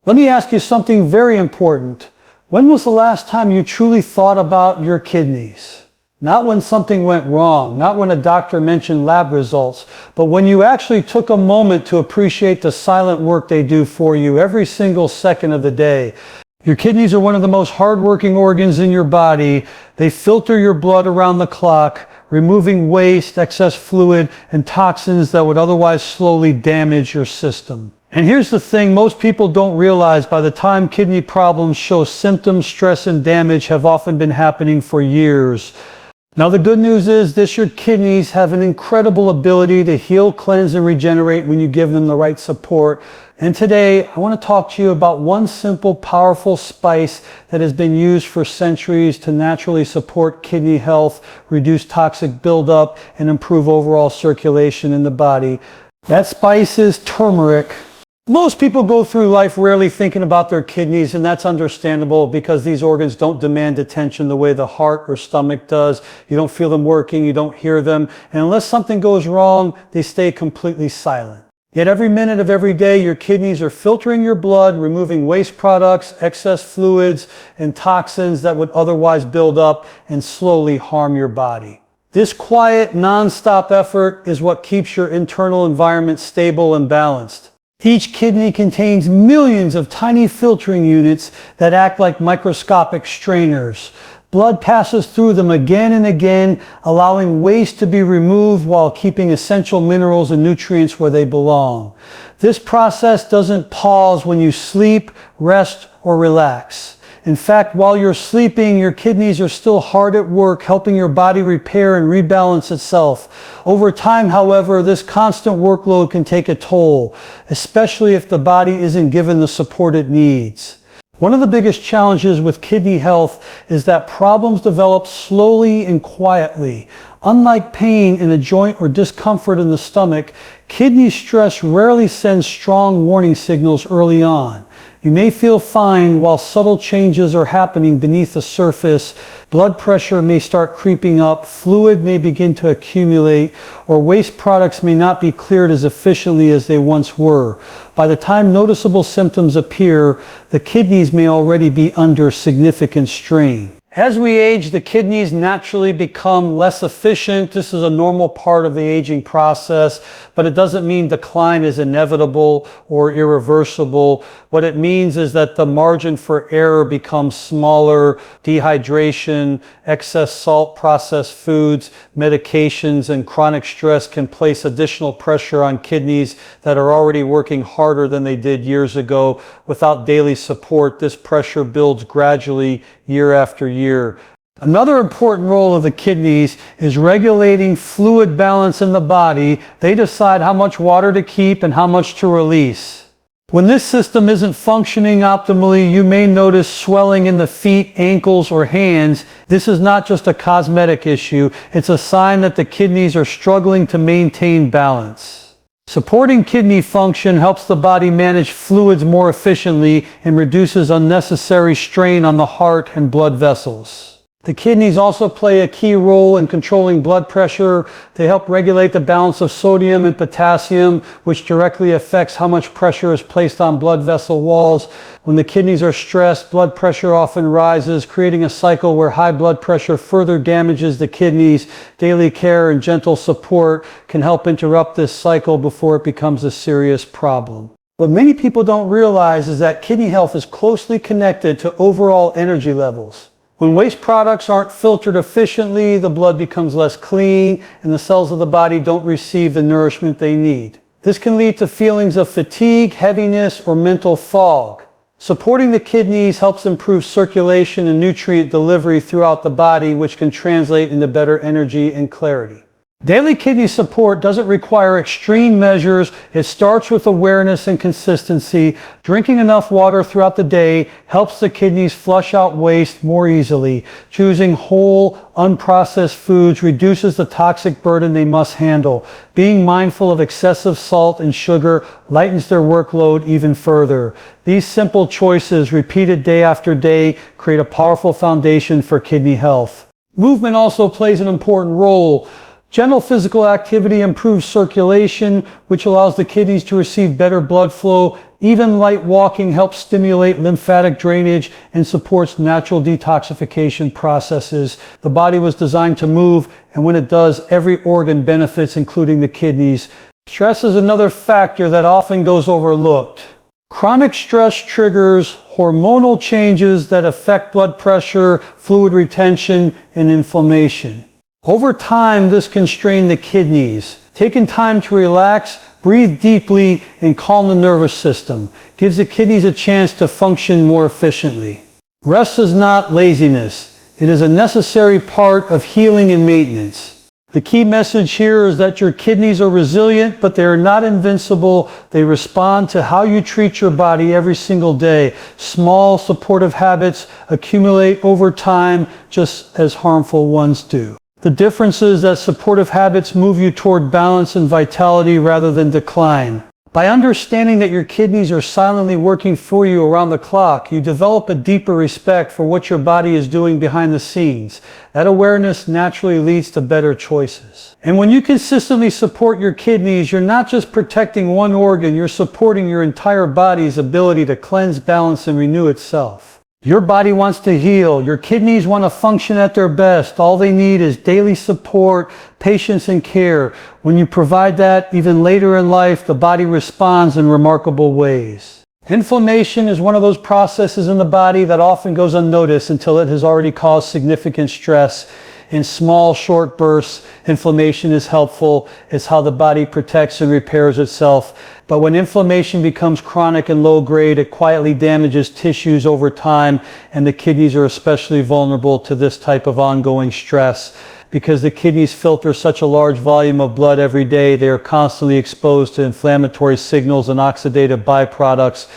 Let me ask you something very important. When was the last time you truly thought about your kidneys? Not when something went wrong, not when a doctor mentioned lab results, but when you actually took a moment to appreciate the silent work they do for you every single second of the day. Your kidneys are one of the most hardworking organs in your body. They filter your blood around the clock, removing waste, excess fluid, and toxins that would otherwise slowly damage your system. And here's the thing most people don't realize: by the time kidney problems show symptoms, stress and damage have often been happening for years. Now the good news is your kidneys have an incredible ability to heal, cleanse, and regenerate when you give them the right support. And today I want to talk to you about one simple, powerful spice that has been used for centuries to naturally support kidney health, reduce toxic buildup, and improve overall circulation in the body. That spice is turmeric. Most people go through life rarely thinking about their kidneys, and that's understandable because these organs don't demand attention the way the heart or stomach does. You don't feel them working, you don't hear them, and unless something goes wrong, they stay completely silent. Yet every minute of every day, your kidneys are filtering your blood, removing waste products, excess fluids, and toxins that would otherwise build up and slowly harm your body. This quiet, non-stop effort is what keeps your internal environment stable and balanced. Each kidney contains millions of tiny filtering units that act like microscopic strainers. Blood passes through them again and again, allowing waste to be removed while keeping essential minerals and nutrients where they belong. This process doesn't pause when you sleep, rest, or relax. In fact, while you're sleeping, your kidneys are still hard at work, helping your body repair and rebalance itself. Over time, however, this constant workload can take a toll, especially if the body isn't given the support it needs. One of the biggest challenges with kidney health is that problems develop slowly and quietly. Unlike pain in a joint or discomfort in the stomach, kidney stress rarely sends strong warning signals early on. You may feel fine while subtle changes are happening beneath the surface. Blood pressure may start creeping up, fluid may begin to accumulate, or waste products may not be cleared as efficiently as they once were. By the time noticeable symptoms appear, the kidneys may already be under significant strain. As we age, the kidneys naturally become less efficient. This is a normal part of the aging process, but it doesn't mean decline is inevitable or irreversible. What it means is that the margin for error becomes smaller. Dehydration, excess salt, processed foods, medications, and chronic stress can place additional pressure on kidneys that are already working harder than they did years ago. Without daily support, this pressure builds gradually year after year. Another important role of the kidneys is regulating fluid balance in the body. They decide how much water to keep and how much to release. When this system isn't functioning optimally, you may notice swelling in the feet, ankles, or hands. This is not just a cosmetic issue. It's a sign that the kidneys are struggling to maintain balance. Supporting kidney function helps the body manage fluids more efficiently and reduces unnecessary strain on the heart and blood vessels. The kidneys also play a key role in controlling blood pressure. They help regulate the balance of sodium and potassium, which directly affects how much pressure is placed on blood vessel walls. When the kidneys are stressed, blood pressure often rises, creating a cycle where high blood pressure further damages the kidneys. Daily care and gentle support can help interrupt this cycle before it becomes a serious problem. What many people don't realize is that kidney health is closely connected to overall energy levels. When waste products aren't filtered efficiently, the blood becomes less clean and the cells of the body don't receive the nourishment they need. This can lead to feelings of fatigue, heaviness, or mental fog. Supporting the kidneys helps improve circulation and nutrient delivery throughout the body, which can translate into better energy and clarity. Daily kidney support doesn't require extreme measures. It starts with awareness and consistency. Drinking enough water throughout the day helps the kidneys flush out waste more easily. Choosing whole, unprocessed foods reduces the toxic burden they must handle. Being mindful of excessive salt and sugar lightens their workload even further. These simple choices, repeated day after day, create a powerful foundation for kidney health. Movement also plays an important role. Gentle physical activity improves circulation, which allows the kidneys to receive better blood flow. Even light walking helps stimulate lymphatic drainage and supports natural detoxification processes. The body was designed to move, and when it does, every organ benefits, including the kidneys. Stress is another factor that often goes overlooked. Chronic stress triggers hormonal changes that affect blood pressure, fluid retention, and inflammation. Over time, this can strain the kidneys. Taking time to relax, breathe deeply, and calm the nervous system gives the kidneys a chance to function more efficiently. Rest is not laziness. It is a necessary part of healing and maintenance. The key message here is that your kidneys are resilient, but they are not invincible. They respond to how you treat your body every single day. Small supportive habits accumulate over time, just as harmful ones do. The difference is that supportive habits move you toward balance and vitality rather than decline. By understanding that your kidneys are silently working for you around the clock, you develop a deeper respect for what your body is doing behind the scenes. That awareness naturally leads to better choices. And when you consistently support your kidneys, you're not just protecting one organ, you're supporting your entire body's ability to cleanse, balance, and renew itself. Your body wants to heal. Your kidneys want to function at their best. All they need is daily support, patience, and care. When you provide that, even later in life, the body responds in remarkable ways. Inflammation is one of those processes in the body that often goes unnoticed until it has already caused significant stress. In small, short bursts, inflammation is helpful. It's how the body protects and repairs itself. But when inflammation becomes chronic and low grade, it quietly damages tissues over time, and the kidneys are especially vulnerable to this type of ongoing stress. Because the kidneys filter such a large volume of blood every day, they are constantly exposed to inflammatory signals and oxidative byproducts.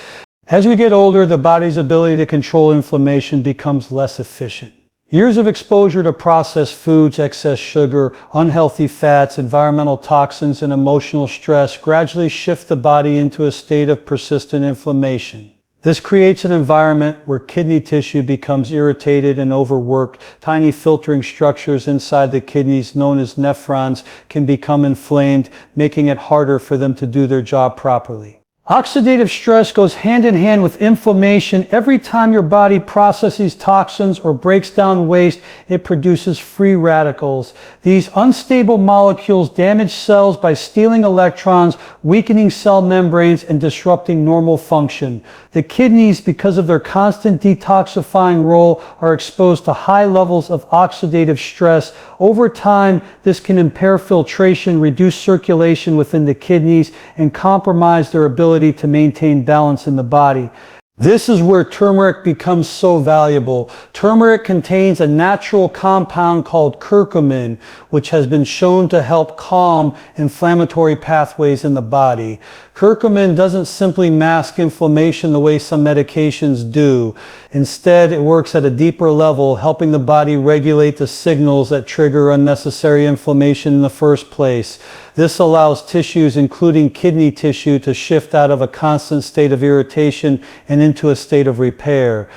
As we get older, the body's ability to control inflammation becomes less efficient. Years of exposure to processed foods, excess sugar, unhealthy fats, environmental toxins, and emotional stress gradually shift the body into a state of persistent inflammation. This creates an environment where kidney tissue becomes irritated and overworked. Tiny filtering structures inside the kidneys, known as nephrons, can become inflamed, making it harder for them to do their job properly. Oxidative stress goes hand in hand with inflammation. Every time your body processes toxins or breaks down waste, it produces free radicals. These unstable molecules damage cells by stealing electrons, weakening cell membranes, and disrupting normal function. The kidneys, because of their constant detoxifying role, are exposed to high levels of oxidative stress. Over time, this can impair filtration, reduce circulation within the kidneys, and compromise their ability to maintain balance in the body. This is where turmeric becomes so valuable. Turmeric contains a natural compound called curcumin, which has been shown to help calm inflammatory pathways in the body. Curcumin doesn't simply mask inflammation the way some medications do. Instead, it works at a deeper level, helping the body regulate the signals that trigger unnecessary inflammation in the first place. This allows tissues, including kidney tissue, to shift out of a constant state of irritation and into a state of repair.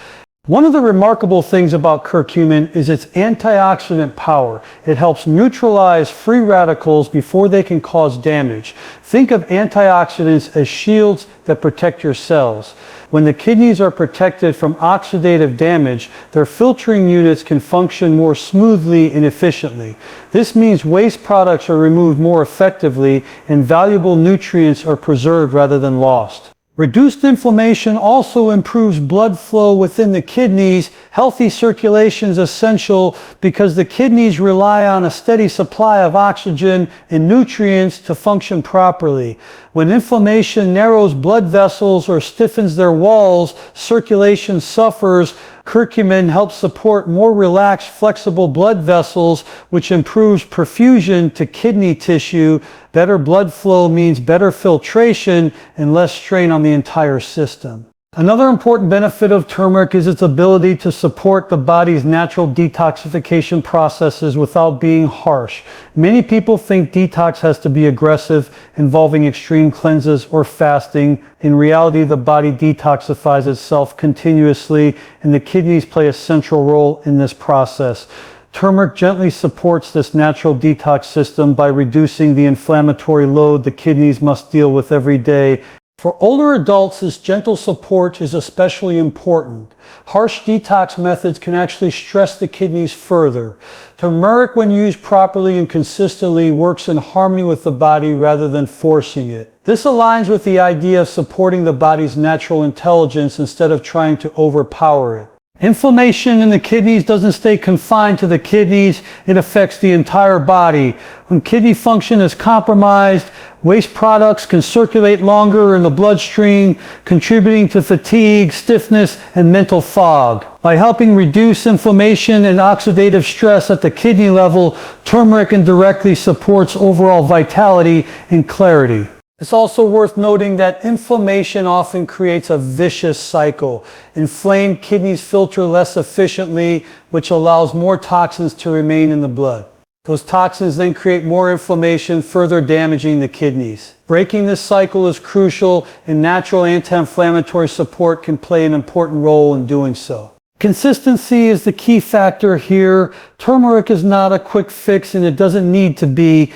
One of the remarkable things about curcumin is its antioxidant power. It helps neutralize free radicals before they can cause damage. Think of antioxidants as shields that protect your cells. When the kidneys are protected from oxidative damage, their filtering units can function more smoothly and efficiently. This means waste products are removed more effectively and valuable nutrients are preserved rather than lost. Reduced inflammation also improves blood flow within the kidneys. Healthy circulation is essential because the kidneys rely on a steady supply of oxygen and nutrients to function properly. When inflammation narrows blood vessels or stiffens their walls, circulation suffers. Curcumin helps support more relaxed, flexible blood vessels, which improves perfusion to kidney tissue. Better blood flow means better filtration and less strain on the entire system. Another important benefit of turmeric is its ability to support the body's natural detoxification processes without being harsh. Many people think detox has to be aggressive, involving extreme cleanses or fasting. In reality, the body detoxifies itself continuously, and the kidneys play a central role in this process. Turmeric gently supports this natural detox system by reducing the inflammatory load the kidneys must deal with every day. For older adults, this gentle support is especially important. Harsh detox methods can actually stress the kidneys further. Turmeric, when used properly and consistently, works in harmony with the body rather than forcing it. This aligns with the idea of supporting the body's natural intelligence instead of trying to overpower it. Inflammation in the kidneys doesn't stay confined to the kidneys, it affects the entire body. When kidney function is compromised, waste products can circulate longer in the bloodstream, contributing to fatigue, stiffness, and mental fog. By helping reduce inflammation and oxidative stress at the kidney level, turmeric indirectly supports overall vitality and clarity. It's also worth noting that inflammation often creates a vicious cycle. Inflamed kidneys filter less efficiently, which allows more toxins to remain in the blood. Those toxins then create more inflammation, further damaging the kidneys. Breaking this cycle is crucial, and natural anti-inflammatory support can play an important role in doing so. Consistency is the key factor here. Turmeric is not a quick fix, and it doesn't need to be.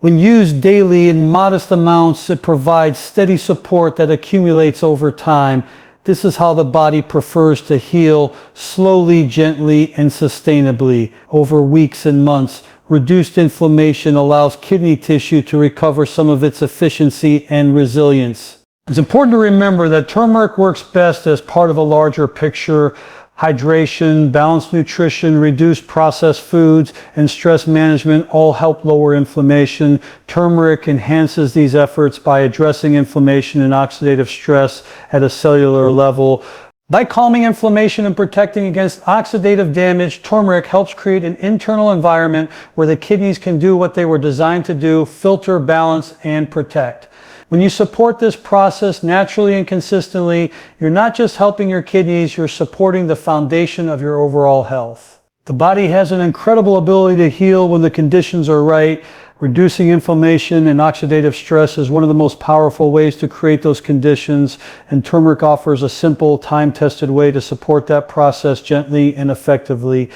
When used daily in modest amounts, it provides steady support that accumulates over time. This is how the body prefers to heal, slowly, gently, and sustainably over weeks and months. Reduced inflammation allows kidney tissue to recover some of its efficiency and resilience. It's important to remember that turmeric works best as part of a larger picture. Hydration, balanced nutrition, reduced processed foods, and stress management all help lower inflammation. Turmeric enhances these efforts by addressing inflammation and oxidative stress at a cellular level. By calming inflammation and protecting against oxidative damage, turmeric helps create an internal environment where the kidneys can do what they were designed to do: filter, balance, and protect. When you support this process naturally and consistently, you're not just helping your kidneys, you're supporting the foundation of your overall health. The body has an incredible ability to heal when the conditions are right. Reducing inflammation and oxidative stress is one of the most powerful ways to create those conditions, and turmeric offers a simple, time-tested way to support that process gently and effectively.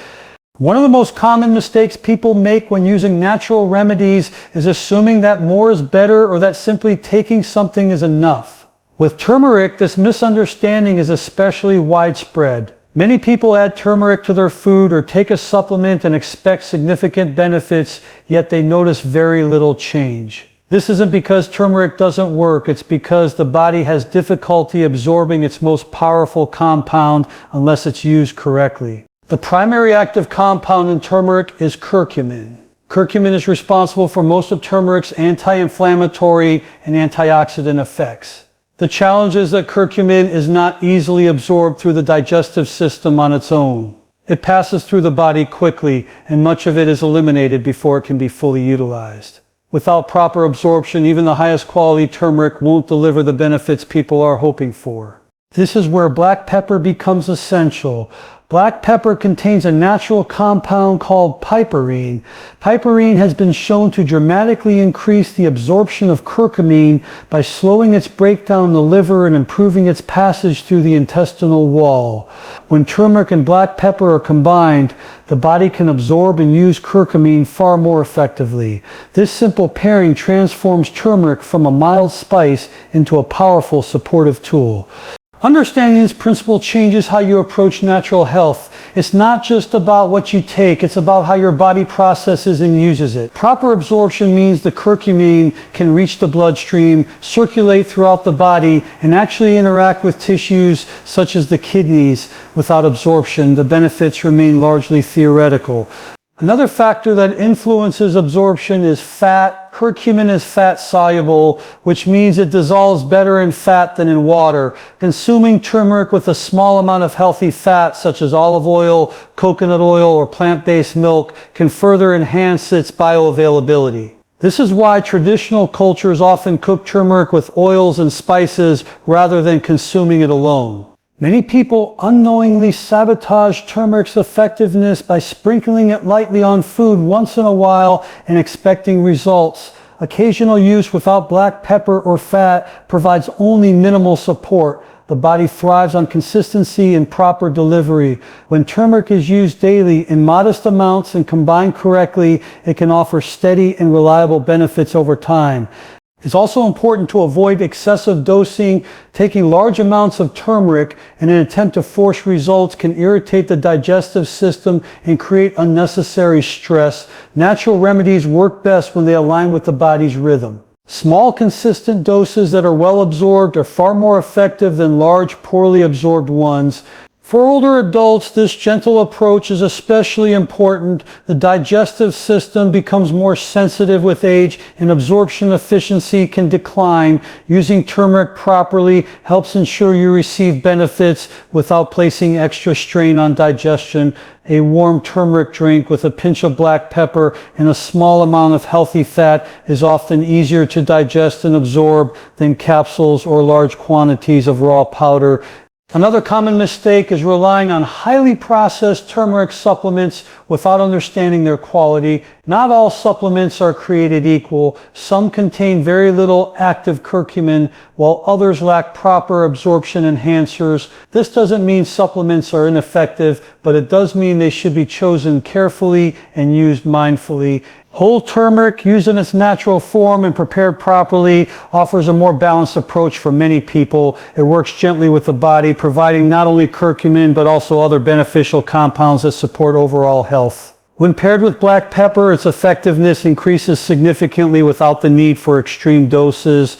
One of the most common mistakes people make when using natural remedies is assuming that more is better or that simply taking something is enough. With turmeric, this misunderstanding is especially widespread. Many people add turmeric to their food or take a supplement and expect significant benefits, yet they notice very little change. This isn't because turmeric doesn't work, it's because the body has difficulty absorbing its most powerful compound unless it's used correctly. The primary active compound in turmeric is curcumin. Curcumin is responsible for most of turmeric's anti-inflammatory and antioxidant effects. The challenge is that curcumin is not easily absorbed through the digestive system on its own. It passes through the body quickly, and much of it is eliminated before it can be fully utilized. Without proper absorption, even the highest quality turmeric won't deliver the benefits people are hoping for. This is where black pepper becomes essential. Black pepper contains a natural compound called piperine. Piperine has been shown to dramatically increase the absorption of curcumin by slowing its breakdown in the liver and improving its passage through the intestinal wall. When turmeric and black pepper are combined, the body can absorb and use curcumin far more effectively. This simple pairing transforms turmeric from a mild spice into a powerful supportive tool. Understanding this principle changes how you approach natural health. It's not just about what you take, it's about how your body processes and uses it. Proper absorption means the curcumin can reach the bloodstream, circulate throughout the body, and actually interact with tissues such as the kidneys. Without absorption, the benefits remain largely theoretical. Another factor that influences absorption is fat. Curcumin is fat soluble, which means it dissolves better in fat than in water. Consuming turmeric with a small amount of healthy fat, such as olive oil, coconut oil, or plant-based milk, can further enhance its bioavailability. This is why traditional cultures often cook turmeric with oils and spices rather than consuming it alone. Many people unknowingly sabotage turmeric's effectiveness by sprinkling it lightly on food once in a while and expecting results. Occasional use without black pepper or fat provides only minimal support. The body thrives on consistency and proper delivery. When turmeric is used daily in modest amounts and combined correctly, it can offer steady and reliable benefits over time. It's also important to avoid excessive dosing. Taking large amounts of turmeric in an attempt to force results can irritate the digestive system and create unnecessary stress. Natural remedies work best when they align with the body's rhythm. Small, consistent doses that are well absorbed are far more effective than large, poorly absorbed ones. For older adults, this gentle approach is especially important. The digestive system becomes more sensitive with age and absorption efficiency can decline. Using turmeric properly helps ensure you receive benefits without placing extra strain on digestion. A warm turmeric drink with a pinch of black pepper and a small amount of healthy fat is often easier to digest and absorb than capsules or large quantities of raw powder. Another common mistake is relying on highly processed turmeric supplements without understanding their quality. Not all supplements are created equal. Some contain very little active curcumin, while others lack proper absorption enhancers. This doesn't mean supplements are ineffective, but it does mean they should be chosen carefully and used mindfully. Whole turmeric, used in its natural form and prepared properly, offers a more balanced approach for many people. It works gently with the body, providing not only curcumin, but also other beneficial compounds that support overall health. When paired with black pepper, its effectiveness increases significantly without the need for extreme doses.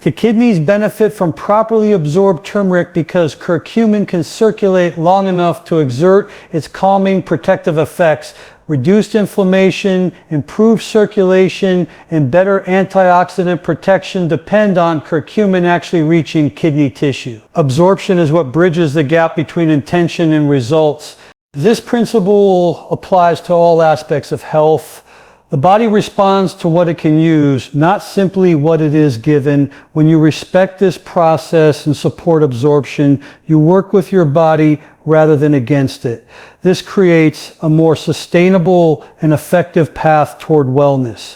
The kidneys benefit from properly absorbed turmeric because curcumin can circulate long enough to exert its calming protective effects. Reduced inflammation, improved circulation, and better antioxidant protection depend on curcumin actually reaching kidney tissue. Absorption is what bridges the gap between intention and results. This principle applies to all aspects of health. The body responds to what it can use, not simply what it is given. When you respect this process and support absorption, you work with your body rather than against it. This creates a more sustainable and effective path toward wellness.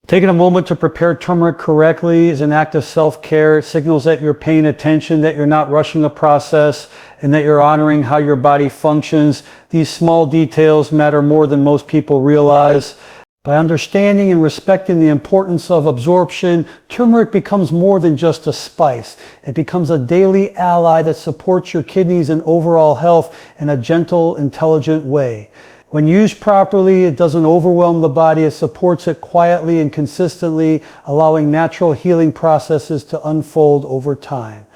Taking a moment to prepare turmeric correctly is an act of self-care. It signals that you're paying attention, that you're not rushing the process, and that you're honoring how your body functions. These small details matter more than most people realize. By understanding and respecting the importance of absorption, turmeric becomes more than just a spice. It becomes a daily ally that supports your kidneys and overall health in a gentle, intelligent way. When used properly, it doesn't overwhelm the body. It supports it quietly and consistently, allowing natural healing processes to unfold over time.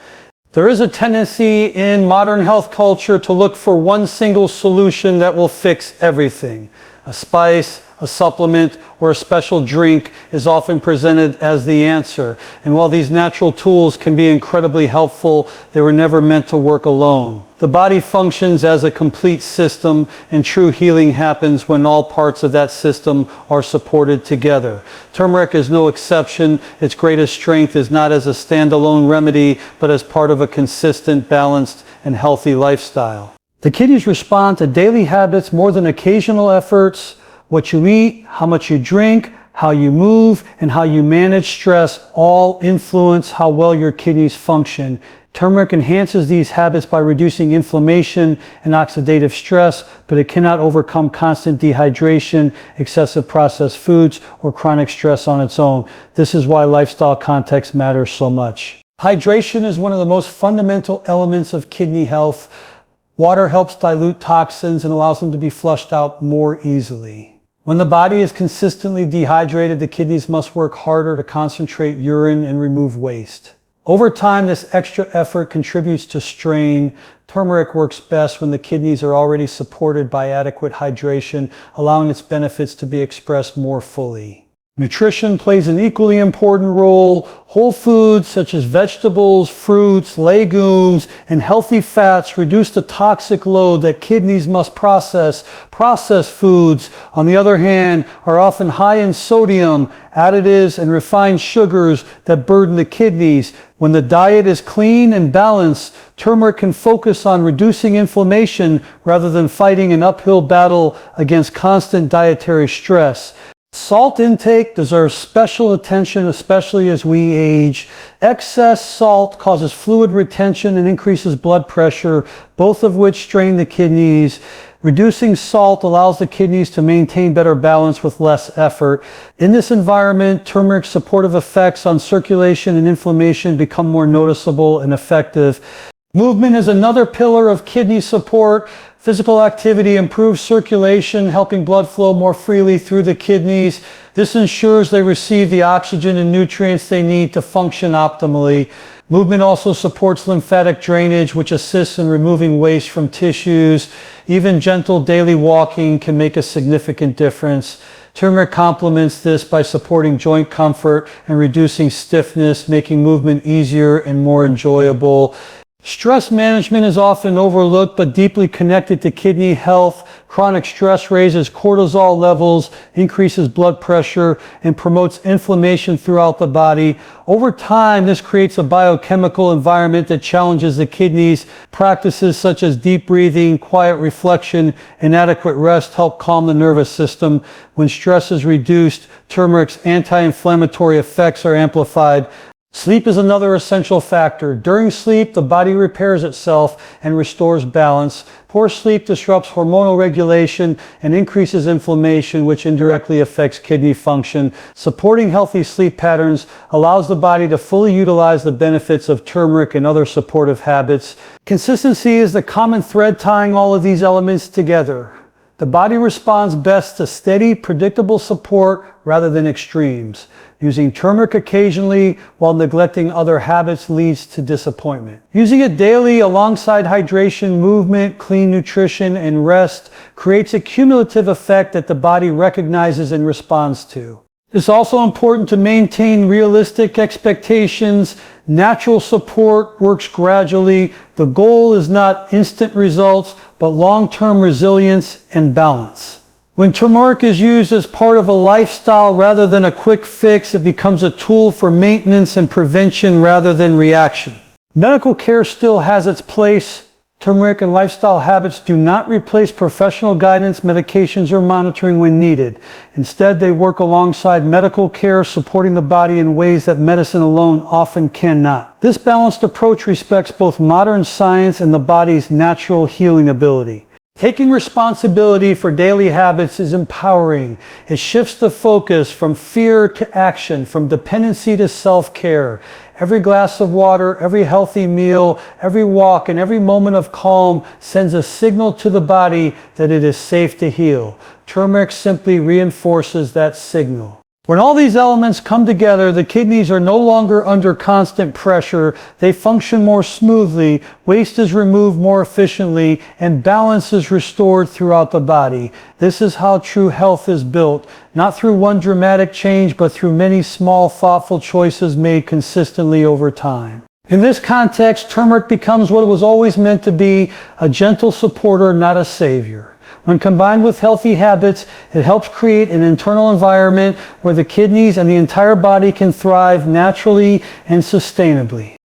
There is a tendency in modern health culture to look for one single solution that will fix everything. A spice, a supplement, or a special drink is often presented as the answer. And while these natural tools can be incredibly helpful, they were never meant to work alone. The body functions as a complete system, and true healing happens when all parts of that system are supported together. Turmeric is no exception. Its greatest strength is not as a standalone remedy, but as part of a consistent, balanced, and healthy lifestyle. The kidneys respond to daily habits more than occasional efforts. What you eat, how much you drink, how you move, and how you manage stress all influence how well your kidneys function. Turmeric enhances these habits by reducing inflammation and oxidative stress, but it cannot overcome constant dehydration, excessive processed foods, or chronic stress on its own. This is why lifestyle context matters so much. Hydration is one of the most fundamental elements of kidney health. Water helps dilute toxins and allows them to be flushed out more easily. When the body is consistently dehydrated, the kidneys must work harder to concentrate urine and remove waste. Over time, this extra effort contributes to strain. Turmeric works best when the kidneys are already supported by adequate hydration, allowing its benefits to be expressed more fully. Nutrition plays an equally important role. Whole foods such as vegetables, fruits, legumes, and healthy fats reduce the toxic load that kidneys must process. Processed foods, on the other hand, are often high in sodium, additives, and refined sugars that burden the kidneys. When the diet is clean and balanced, turmeric can focus on reducing inflammation rather than fighting an uphill battle against constant dietary stress. Salt intake deserves special attention, especially as we age. Excess salt causes fluid retention and increases blood pressure, both of which strain the kidneys. Reducing salt allows the kidneys to maintain better balance with less effort. In this environment, turmeric's supportive effects on circulation and inflammation become more noticeable and effective. Movement is another pillar of kidney support. Physical activity improves circulation, helping blood flow more freely through the kidneys. This ensures they receive the oxygen and nutrients they need to function optimally. Movement also supports lymphatic drainage, which assists in removing waste from tissues. Even gentle daily walking can make a significant difference. Turmeric complements this by supporting joint comfort and reducing stiffness, making movement easier and more enjoyable. Stress management is often overlooked but deeply connected to kidney health. Chronic stress raises cortisol levels, increases blood pressure, and promotes inflammation throughout the body. Over time, this creates a biochemical environment that challenges the kidneys. Practices such as deep breathing, quiet reflection, and adequate rest help calm the nervous system. When stress is reduced, turmeric's anti-inflammatory effects are amplified. Sleep is another essential factor. During sleep, the body repairs itself and restores balance. Poor sleep disrupts hormonal regulation and increases inflammation, which indirectly affects kidney function. Supporting healthy sleep patterns allows the body to fully utilize the benefits of turmeric and other supportive habits. Consistency is the common thread tying all of these elements together. The body responds best to steady, predictable support rather than extremes. Using turmeric occasionally while neglecting other habits leads to disappointment. Using it daily alongside hydration, movement, clean nutrition, and rest creates a cumulative effect that the body recognizes and responds to. It's also important to maintain realistic expectations. Natural support works gradually. The goal is not instant results, but long-term resilience and balance. When turmeric is used as part of a lifestyle rather than a quick fix, it becomes a tool for maintenance and prevention rather than reaction. Medical care still has its place. Turmeric and lifestyle habits do not replace professional guidance, medications, or monitoring when needed. Instead, they work alongside medical care, supporting the body in ways that medicine alone often cannot. This balanced approach respects both modern science and the body's natural healing ability. Taking responsibility for daily habits is empowering. It shifts the focus from fear to action, from dependency to self-care. Every glass of water, every healthy meal, every walk, and every moment of calm sends a signal to the body that it is safe to heal. Turmeric simply reinforces that signal. When all these elements come together, the kidneys are no longer under constant pressure. They function more smoothly, waste is removed more efficiently, and balance is restored throughout the body. This is how true health is built, not through one dramatic change, but through many small, thoughtful choices made consistently over time. In this context, turmeric becomes what it was always meant to be, a gentle supporter, not a savior. When combined with healthy habits, it helps create an internal environment where the kidneys and the entire body can thrive naturally and sustainably.